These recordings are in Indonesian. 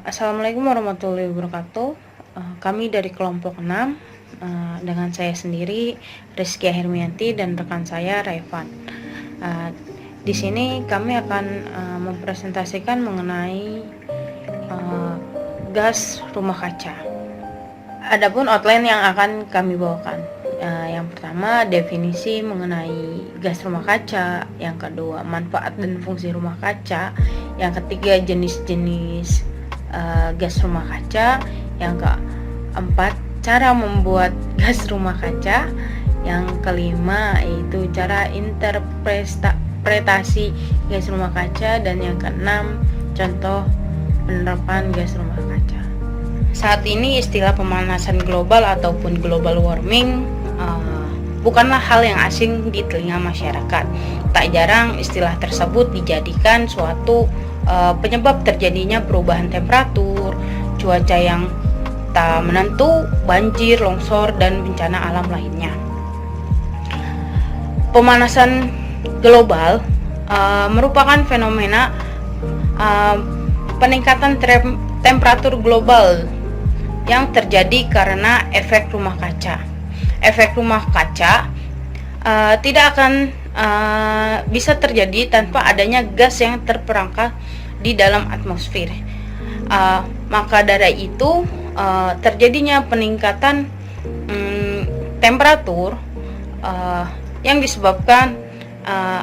Assalamualaikum warahmatullahi wabarakatuh. Kami dari kelompok 6, dengan saya sendiri Rizky Hermianti dan rekan saya Revan. Di sini kami akan mempresentasikan mengenai gas rumah kaca. Adapun outline yang akan kami bawakan, yang pertama definisi mengenai gas rumah kaca, yang kedua manfaat dan fungsi rumah kaca, yang ketiga jenis-jenis gas rumah kaca, yang keempat cara membuat gas rumah kaca, yang kelima yaitu cara interpretasi gas rumah kaca, dan yang keenam contoh penerapan gas rumah kaca. Saat ini istilah pemanasan global ataupun global warming bukanlah hal yang asing di telinga masyarakat. Tak jarang istilah tersebut dijadikan suatu penyebab terjadinya perubahan temperatur, cuaca yang tak menentu, banjir, longsor, dan bencana alam lainnya. Pemanasan global merupakan fenomena peningkatan temperatur global yang terjadi karena efek rumah kaca. Efek rumah kaca tidak akan bisa terjadi tanpa adanya gas yang terperangkap di dalam atmosfer. Maka dari itu terjadinya peningkatan temperatur yang disebabkan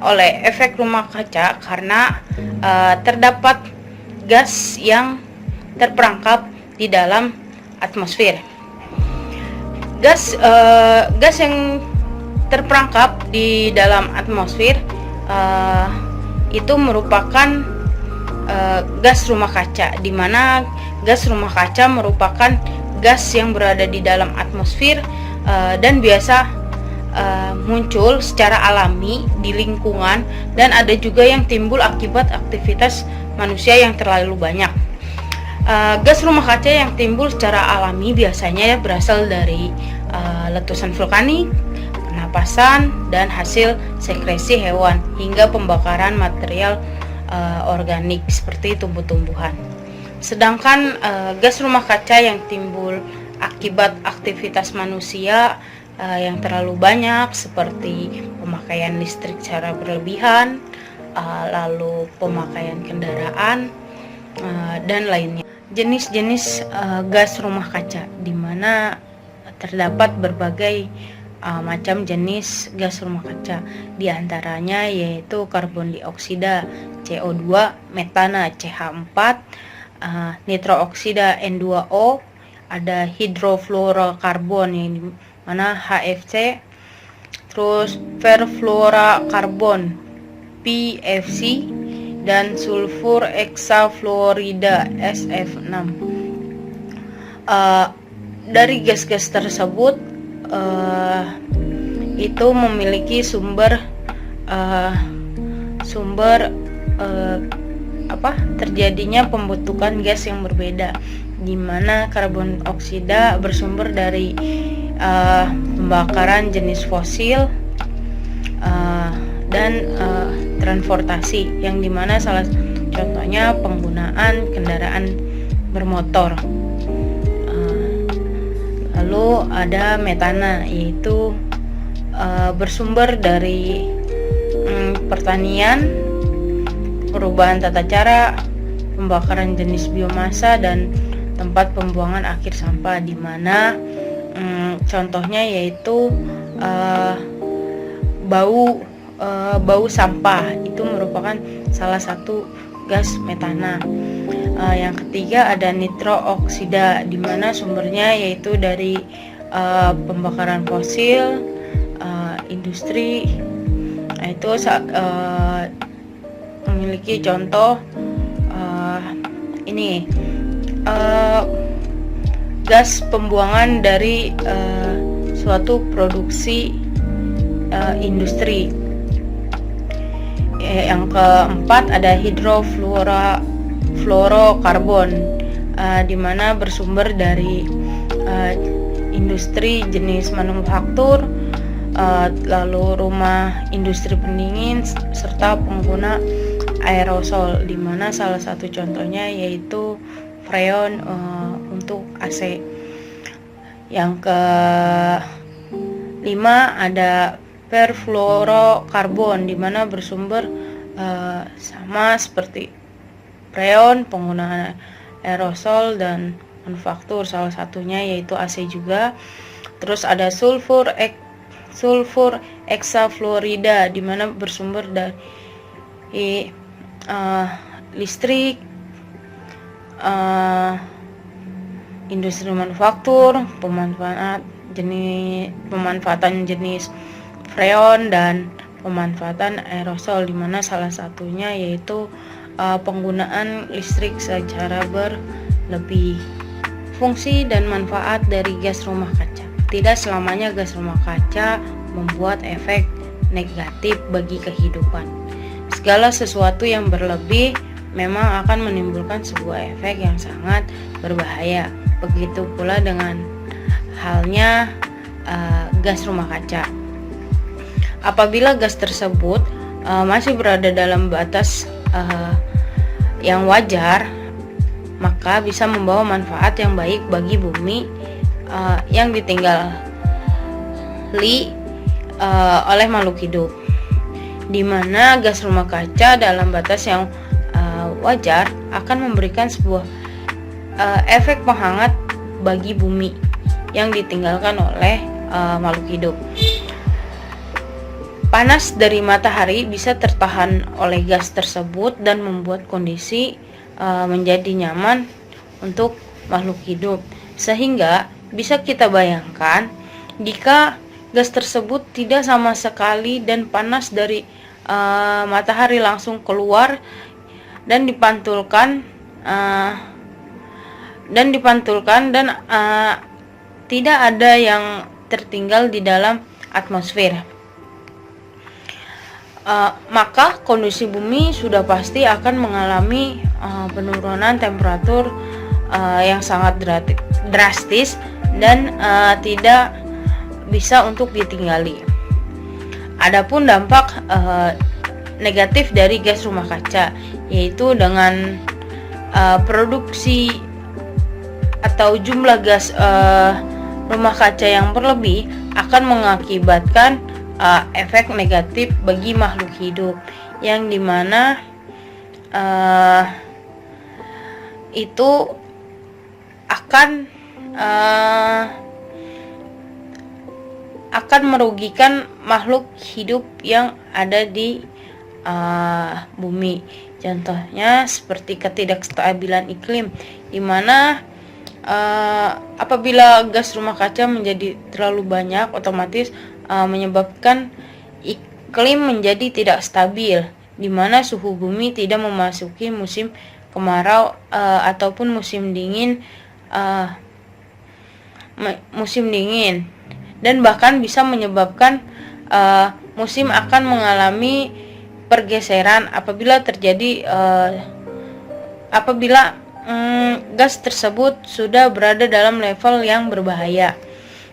oleh efek rumah kaca karena terdapat gas yang terperangkap di dalam atmosfer. Gas yang terperangkap di dalam atmosfer itu merupakan gas rumah kaca, di mana gas rumah kaca merupakan gas yang berada di dalam atmosfer dan biasa muncul secara alami di lingkungan, dan ada juga yang timbul akibat aktivitas manusia yang terlalu banyak. Gas rumah kaca yang timbul secara alami biasanya berasal dari letusan vulkanik, pernapasan, dan hasil sekresi hewan, hingga pembakaran material organik seperti tumbuh-tumbuhan. Sedangkan gas rumah kaca yang timbul akibat aktivitas manusia yang terlalu banyak, seperti pemakaian listrik secara berlebihan, lalu pemakaian kendaraan, dan lainnya. Jenis-jenis gas rumah kaca, di mana terdapat berbagai macam jenis gas rumah kaca, di antaranya yaitu karbon dioksida CO2, metana CH4, nitrooksida N2O, ada hidrofluorokarbon yang di mana HFC, terus perfluorokarbon PFC, dan sulfur hexafluorida SF6. Dari gas-gas tersebut itu memiliki sumber terjadinya pembentukan gas yang berbeda, di mana karbon oksida bersumber dari pembakaran jenis fosil dan transportasi, yang dimana salah contohnya penggunaan kendaraan bermotor. Lalu ada metana, yaitu bersumber dari pertanian, perubahan tata cara, pembakaran jenis biomasa, dan tempat pembuangan akhir sampah, di mana contohnya yaitu bau sampah, itu merupakan salah satu gas metana. Yang ketiga ada nitrooksida, di mana sumbernya yaitu dari pembakaran fosil, industri. Itu memiliki contoh gas pembuangan dari suatu produksi industri. Yang keempat ada hidrofluorokarbon, di mana bersumber dari industri jenis manufaktur, lalu rumah, industri pendingin, serta pengguna aerosol, di mana salah satu contohnya yaitu freon untuk AC. Yang kelima ada perfluorokarbon, di mana bersumber sama seperti freon, penggunaan aerosol dan manufaktur, salah satunya yaitu AC juga. Terus ada sulfur hexafluorida, di mana bersumber dari listrik, industri manufaktur, pemanfaatan jenis freon dan pemanfaatan aerosol, di mana salah satunya yaitu penggunaan listrik secara berlebih. Fungsi dan manfaat dari gas rumah kaca. Tidak selamanya gas rumah kaca membuat efek negatif bagi kehidupan. Segala sesuatu yang berlebih memang akan menimbulkan sebuah efek yang sangat berbahaya. Begitu pula dengan halnya gas rumah kaca. Apabila gas tersebut masih berada dalam batas yang wajar, maka bisa membawa manfaat yang baik bagi bumi yang ditinggali oleh makhluk hidup, di mana gas rumah kaca dalam batas yang wajar akan memberikan sebuah efek penghangat bagi bumi yang ditinggalkan oleh makhluk hidup. Panas dari matahari bisa tertahan oleh gas tersebut dan membuat kondisi menjadi nyaman untuk makhluk hidup, sehingga bisa kita bayangkan jika gas tersebut tidak sama sekali dan panas dari matahari langsung keluar dan dipantulkan dan tidak ada yang tertinggal di dalam atmosfer. Maka kondisi bumi sudah pasti akan mengalami penurunan temperatur yang sangat drastis dan tidak bisa untuk ditinggali. Adapun dampak negatif dari gas rumah kaca, yaitu dengan produksi atau jumlah gas rumah kaca yang berlebih akan mengakibatkan efek negatif bagi makhluk hidup, yang dimana itu akan merugikan makhluk hidup yang ada di bumi. Contohnya seperti ketidakstabilan iklim, di mana apabila gas rumah kaca menjadi terlalu banyak, otomatis menyebabkan iklim menjadi tidak stabil, di mana suhu bumi tidak memasuki musim kemarau ataupun musim dingin, dan bahkan bisa menyebabkan musim akan mengalami pergeseran apabila gas tersebut sudah berada dalam level yang berbahaya.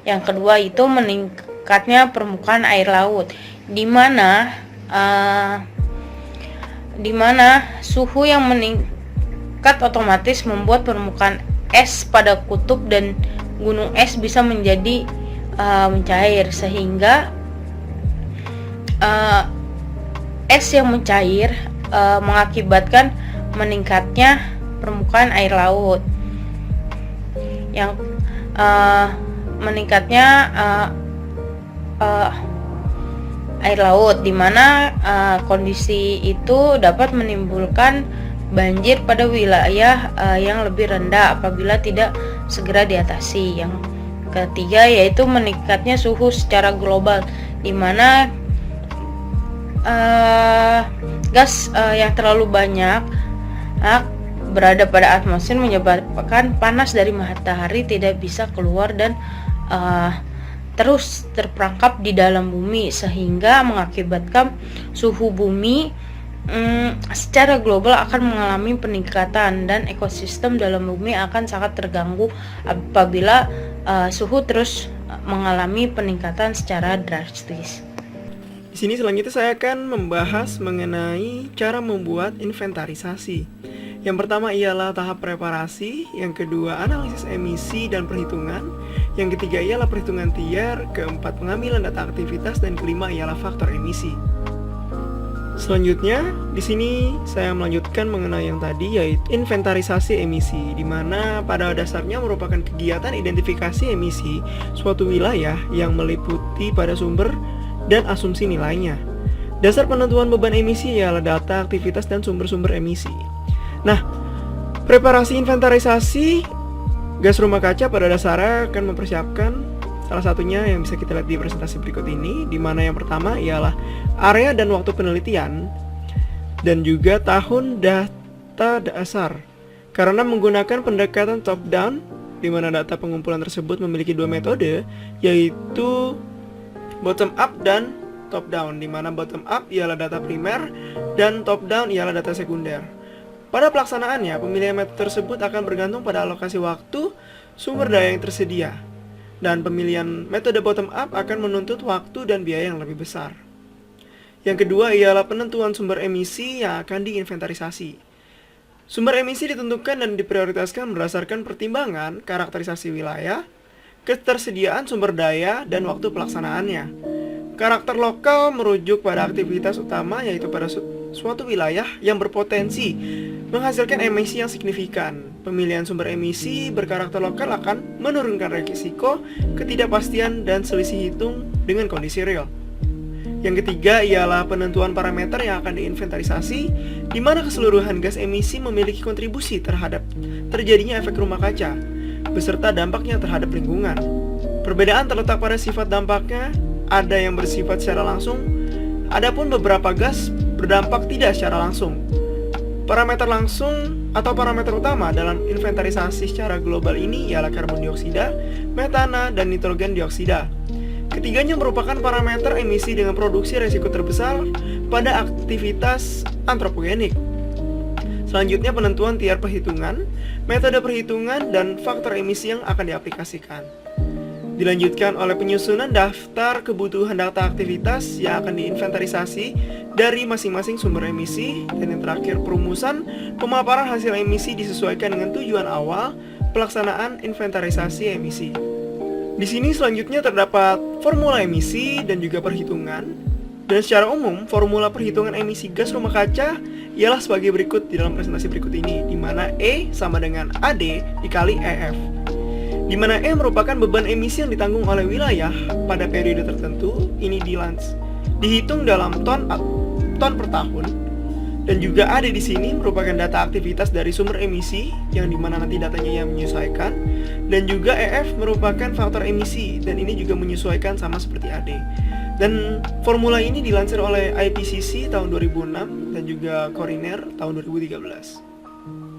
Yang kedua itu meningkatnya permukaan air laut, di mana suhu yang meningkat otomatis membuat permukaan es pada kutub dan gunung es bisa menjadi mencair, sehingga es yang mencair mengakibatkan meningkatnya permukaan air laut, yang meningkatnya air laut, di mana kondisi itu dapat menimbulkan banjir pada wilayah yang lebih rendah apabila tidak segera diatasi. Yang ketiga yaitu meningkatnya suhu secara global, di mana gas yang terlalu banyak berada pada atmosfer menyebabkan panas dari matahari tidak bisa keluar dan terus terperangkap di dalam bumi, sehingga mengakibatkan suhu bumi secara global akan mengalami peningkatan dan ekosistem dalam bumi akan sangat terganggu apabila suhu terus mengalami peningkatan secara drastis. Di sini selanjutnya saya akan membahas mengenai cara membuat inventarisasi, Yang pertama ialah tahap preparasi, yang kedua analisis emisi dan perhitungan, yang ketiga ialah perhitungan tier, keempat pengambilan data aktivitas, dan kelima ialah faktor emisi. Selanjutnya, di sini saya melanjutkan mengenai yang tadi, yaitu inventarisasi emisi, di mana pada dasarnya merupakan kegiatan identifikasi emisi suatu wilayah yang meliputi pada sumber dan asumsi nilainya. Dasar penentuan beban emisi ialah data aktivitas dan sumber-sumber emisi. Nah, preparasi inventarisasi gas rumah kaca pada dasarnya akan mempersiapkan salah satunya yang bisa kita lihat di presentasi berikut ini, di mana yang pertama ialah area dan waktu penelitian dan juga tahun data dasar. Karena menggunakan pendekatan top down, di mana data pengumpulan tersebut memiliki dua metode, yaitu bottom up dan top down, di mana bottom up ialah data primer dan top down ialah data sekunder. Pada pelaksanaannya, pemilihan metode tersebut akan bergantung pada alokasi waktu, sumber daya yang tersedia. Dan pemilihan metode bottom up akan menuntut waktu dan biaya yang lebih besar. Yang kedua ialah penentuan sumber emisi yang akan diinventarisasi. Sumber emisi ditentukan dan diprioritaskan berdasarkan pertimbangan karakterisasi wilayah, ketersediaan sumber daya, dan waktu pelaksanaannya. Karakter lokal merujuk pada aktivitas utama, yaitu pada suatu wilayah yang berpotensi menghasilkan emisi yang signifikan. Pemilihan sumber emisi berkarakter lokal akan menurunkan risiko, ketidakpastian, dan selisih hitung dengan kondisi real. Yang ketiga ialah penentuan parameter yang akan diinventarisasi, di mana keseluruhan gas emisi memiliki kontribusi terhadap terjadinya efek rumah kaca, beserta dampaknya terhadap lingkungan. Perbedaan terletak pada sifat dampaknya, ada yang bersifat secara langsung, adapun beberapa gas berdampak tidak secara langsung. Parameter langsung atau parameter utama dalam inventarisasi secara global ini ialah karbon dioksida, metana, dan nitrogen dioksida. Ketiganya merupakan parameter emisi dengan produksi resiko terbesar pada aktivitas antropogenik. Selanjutnya penentuan tier perhitungan, metode perhitungan, dan faktor emisi yang akan diaplikasikan. Dilanjutkan oleh penyusunan daftar kebutuhan data aktivitas yang akan diinventarisasi dari masing-masing sumber emisi, dan yang terakhir perumusan pemaparan hasil emisi disesuaikan dengan tujuan awal pelaksanaan inventarisasi emisi. Di sini selanjutnya terdapat formula emisi dan juga perhitungan. Dan secara umum, formula perhitungan emisi gas rumah kaca ialah sebagai berikut di dalam presentasi berikut ini, di mana E sama dengan AD dikali EF. Di mana E merupakan beban emisi yang ditanggung oleh wilayah pada periode tertentu, ini dihitung dalam ton per tahun, dan juga AD di sini merupakan data aktivitas dari sumber emisi yang dimana nanti datanya yang menyesuaikan, dan juga EF merupakan faktor emisi dan ini juga menyesuaikan sama seperti AD. Dan formula ini dilansir oleh IPCC tahun 2006 dan juga Coriner tahun 2013.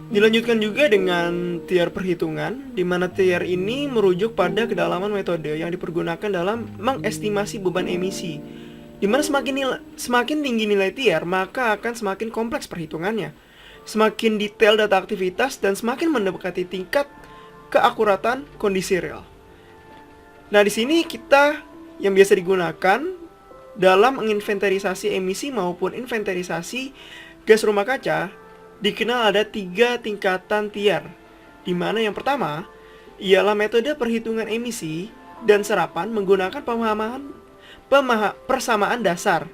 Dilanjutkan juga dengan tier perhitungan, di mana tier ini merujuk pada kedalaman metode yang dipergunakan dalam mengestimasi beban emisi. Di mana semakin tinggi nilai tier, maka akan semakin kompleks perhitungannya, semakin detail data aktivitas, dan semakin mendekati tingkat keakuratan kondisi real. Nah, di sini kita yang biasa digunakan dalam menginventarisasi emisi maupun inventarisasi gas rumah kaca dikenal ada 3 tingkatan tier, di mana yang pertama ialah metode perhitungan emisi dan serapan menggunakan persamaan dasar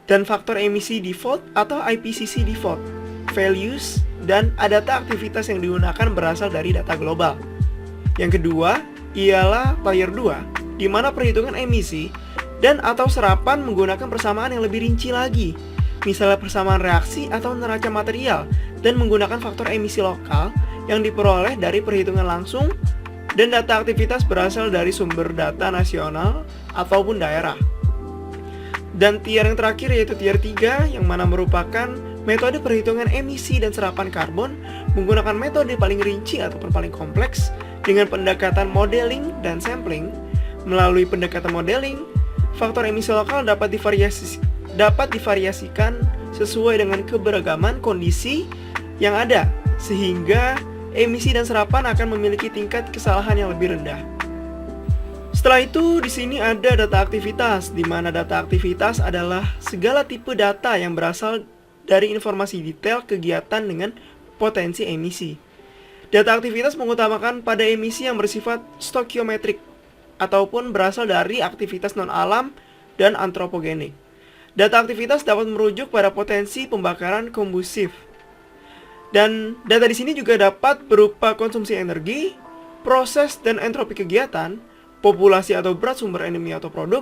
dan faktor emisi default atau IPCC default values, dan data aktivitas yang digunakan berasal dari data global. Yang kedua ialah tier 2, di mana perhitungan emisi dan atau serapan menggunakan persamaan yang lebih rinci lagi, misalnya persamaan reaksi atau neraca material, dan menggunakan faktor emisi lokal yang diperoleh dari perhitungan langsung dan data aktivitas berasal dari sumber data nasional ataupun daerah. Dan tier yang terakhir yaitu tier 3, yang mana merupakan metode perhitungan emisi dan serapan karbon menggunakan metode paling rinci ataupun paling kompleks dengan pendekatan modeling dan sampling. Melalui pendekatan modeling, faktor emisi lokal dapat divariasikan sesuai dengan keberagaman kondisi yang ada, sehingga emisi dan serapan akan memiliki tingkat kesalahan yang lebih rendah. Setelah itu, di sini ada data aktivitas, di mana data aktivitas adalah segala tipe data yang berasal dari informasi detail kegiatan dengan potensi emisi. Data aktivitas mengutamakan pada emisi yang bersifat stokiometrik ataupun berasal dari aktivitas non-alam dan antropogenik. Data aktivitas dapat merujuk pada potensi pembakaran kombusif. Dan data di sini juga dapat berupa konsumsi energi, proses dan entropi kegiatan, populasi atau berat sumber energi atau produk,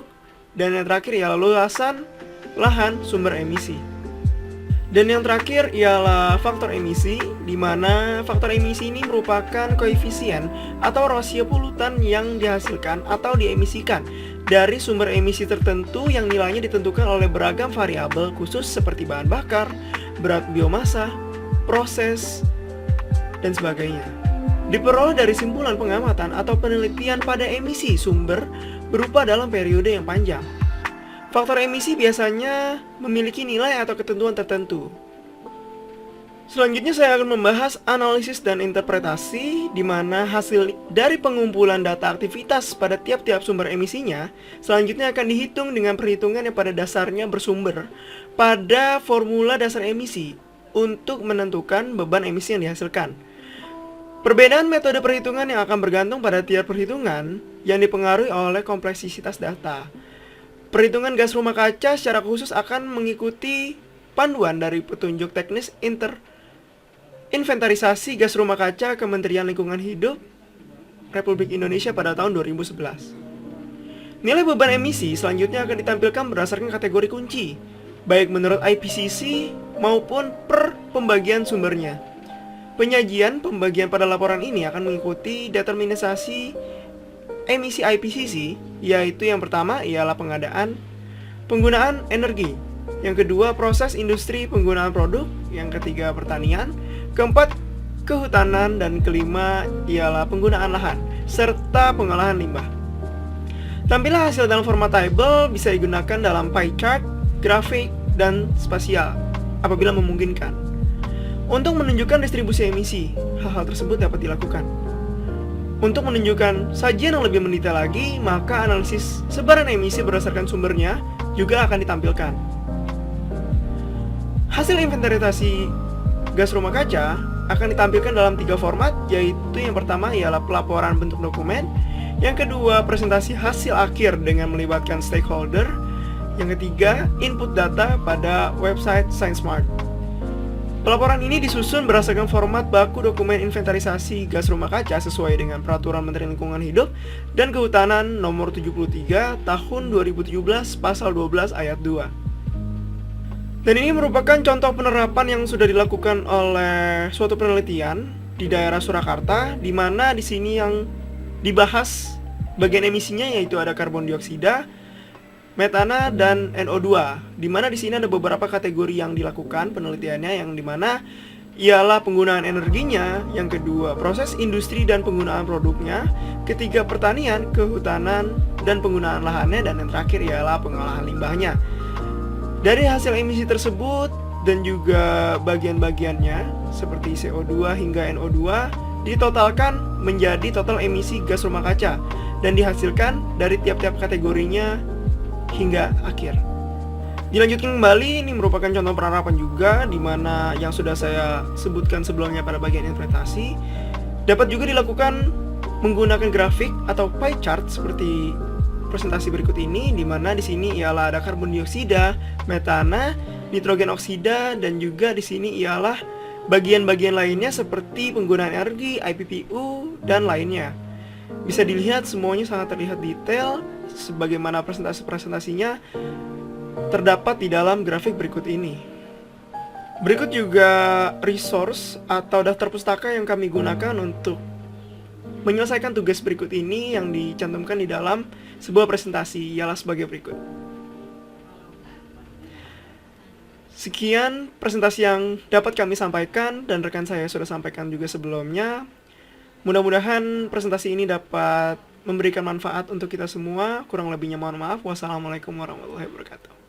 dan yang terakhir ialah luasan lahan sumber emisi. Dan yang terakhir ialah faktor emisi, di mana faktor emisi ini merupakan koefisien atau rasio polutan yang dihasilkan atau diemisikan dari sumber emisi tertentu yang nilainya ditentukan oleh beragam variabel khusus seperti bahan bakar, berat biomasa, proses, dan sebagainya. Diperoleh dari simpulan pengamatan atau penelitian pada emisi sumber berupa dalam periode yang panjang. Faktor emisi biasanya memiliki nilai atau ketentuan tertentu. Selanjutnya saya akan membahas analisis dan interpretasi, di mana hasil dari pengumpulan data aktivitas pada tiap-tiap sumber emisinya selanjutnya akan dihitung dengan perhitungan yang pada dasarnya bersumber pada formula dasar emisi untuk menentukan beban emisi yang dihasilkan. Perbedaan metode perhitungan yang akan bergantung pada tiap perhitungan yang dipengaruhi oleh kompleksitas data. Perhitungan gas rumah kaca secara khusus akan mengikuti panduan dari petunjuk teknis inventarisasi gas rumah kaca Kementerian Lingkungan Hidup Republik Indonesia pada tahun 2011. Nilai beban emisi selanjutnya akan ditampilkan berdasarkan kategori kunci, baik menurut IPCC maupun per pembagian sumbernya. Penyajian pembagian pada laporan ini akan mengikuti determinisasi emisi IPCC, yaitu yang pertama ialah penggunaan energi, yang kedua proses industri penggunaan produk, yang ketiga pertanian, keempat kehutanan, dan kelima ialah penggunaan lahan serta pengolahan limbah. Tampilan hasil dalam format table bisa digunakan dalam pie chart, grafik, dan spasial apabila memungkinkan. Untuk menunjukkan distribusi emisi, hal-hal tersebut dapat dilakukan. Untuk menunjukkan sajian yang lebih mendetail lagi, maka analisis sebaran emisi berdasarkan sumbernya juga akan ditampilkan. Hasil inventarisasi gas rumah kaca akan ditampilkan dalam 3 format, yaitu yang pertama ialah pelaporan bentuk dokumen, yang kedua presentasi hasil akhir dengan melibatkan stakeholder, yang ketiga input data pada website ScienceSmart. Pelaporan ini disusun berdasarkan format baku dokumen inventarisasi gas rumah kaca sesuai dengan Peraturan Menteri Lingkungan Hidup dan Kehutanan Nomor 73 Tahun 2017 Pasal 12 Ayat 2. Dan ini merupakan contoh penerapan yang sudah dilakukan oleh suatu penelitian di daerah Surakarta, di mana di sini yang dibahas bagian emisinya yaitu ada karbon dioksida, metana, dan NO2, di mana di sini ada beberapa kategori yang dilakukan penelitiannya, yang dimana ialah penggunaan energinya, yang kedua proses industri dan penggunaan produknya, ketiga pertanian, kehutanan, dan penggunaan lahannya, dan yang terakhir ialah pengolahan limbahnya. Dari hasil emisi tersebut dan juga bagian-bagiannya seperti CO2 hingga NO2 ditotalkan menjadi total emisi gas rumah kaca dan dihasilkan dari tiap-tiap kategorinya hingga akhir. Dilanjutkan kembali, ini merupakan contoh penerapan juga, di mana yang sudah saya sebutkan sebelumnya pada bagian interpretasi dapat juga dilakukan menggunakan grafik atau pie chart seperti presentasi berikut ini, di mana di sini ialah ada karbon dioksida, metana, nitrogen oksida, dan juga di sini ialah bagian-bagian lainnya seperti penggunaan energi, IPPU, dan lainnya. Bisa dilihat semuanya sangat terlihat detail sebagaimana presentasinya terdapat di dalam grafik berikut ini. Berikut juga resource atau daftar pustaka yang kami gunakan untuk menyelesaikan tugas berikut ini yang dicantumkan di dalam sebuah presentasi, ialah sebagai berikut. Sekian presentasi yang dapat kami sampaikan dan rekan saya sudah sampaikan juga sebelumnya. Mudah-mudahan presentasi ini dapat memberikan manfaat untuk kita semua. Kurang lebihnya mohon maaf. Wassalamualaikum warahmatullahi wabarakatuh.